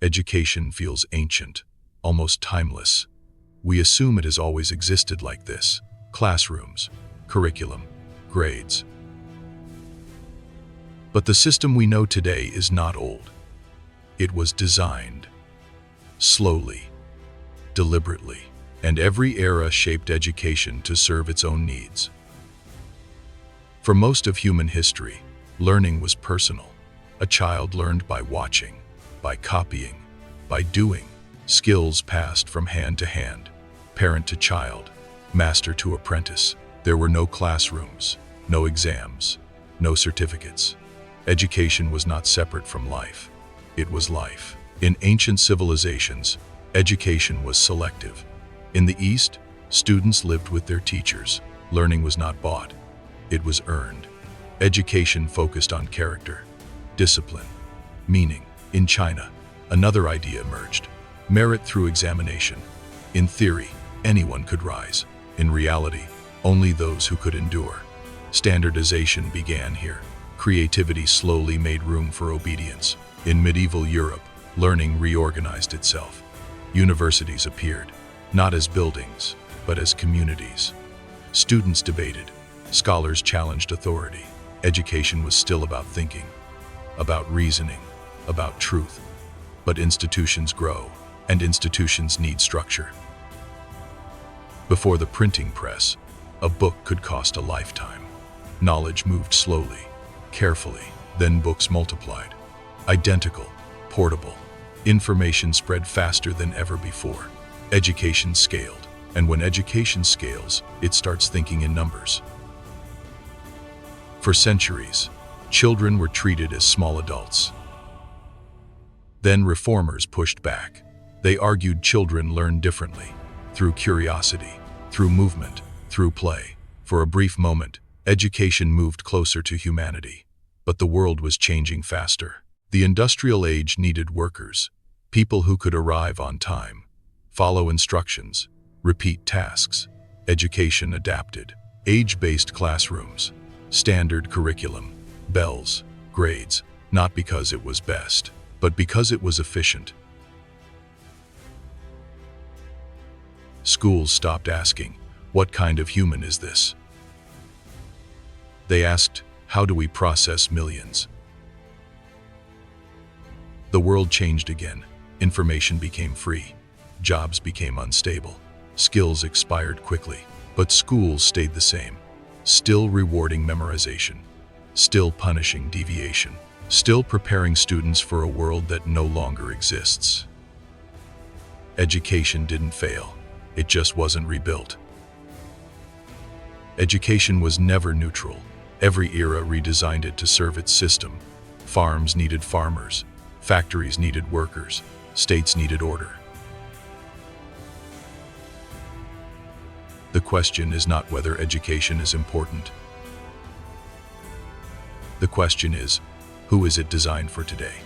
Education feels ancient, almost timeless. We assume it has always existed like this: classrooms, curriculum, grades. But the system we know today is not old. It was designed slowly, deliberately, and every era shaped education to serve its own needs. For most of human history, learning was personal. A child learned by watching, by copying, by doing. Skills passed from hand to hand, parent to child, master to apprentice. There were no classrooms, no exams, no certificates. Education was not separate from life. It was life. In ancient civilizations, education was selective. In the East, students lived with their teachers. Learning was not bought. It was earned. Education focused on character, discipline, meaning. In China, another idea emerged: merit through examination. In theory, anyone could rise. In reality, only those who could endure. Standardization began here. Creativity slowly made room for obedience. In medieval Europe, learning reorganized itself. Universities appeared, not as buildings, but as communities. Students debated. Scholars challenged authority. Education was still about thinking, about reasoning, about truth. But institutions grow, and institutions need structure. Before the printing press, a book could cost a lifetime. Knowledge moved slowly, carefully, then books multiplied. Identical, portable. Information spread faster than ever before. Education scaled, and when education scales, it starts thinking in numbers. For centuries, children were treated as small adults. Then reformers pushed back. They argued children learn differently, through curiosity, through movement, through play. For a brief moment, education moved closer to humanity. But the world was changing faster. The industrial age needed workers, people who could arrive on time, follow instructions, repeat tasks. Education adapted. Age-based classrooms, standard curriculum, bells, grades, not because it was best, but because it was efficient. Schools stopped asking, "What kind of human is this?" They asked, "How do we process millions?" The world changed again. Information became free. Jobs became unstable. Skills expired quickly. But schools stayed the same. Still rewarding memorization. Still punishing deviation. Still preparing students for a world that no longer exists. Education didn't fail. It just wasn't rebuilt. Education was never neutral. Every era redesigned it to serve its system. Farms needed farmers. Factories needed workers. States needed order. The question is not whether education is important. The question is, who is it designed for today?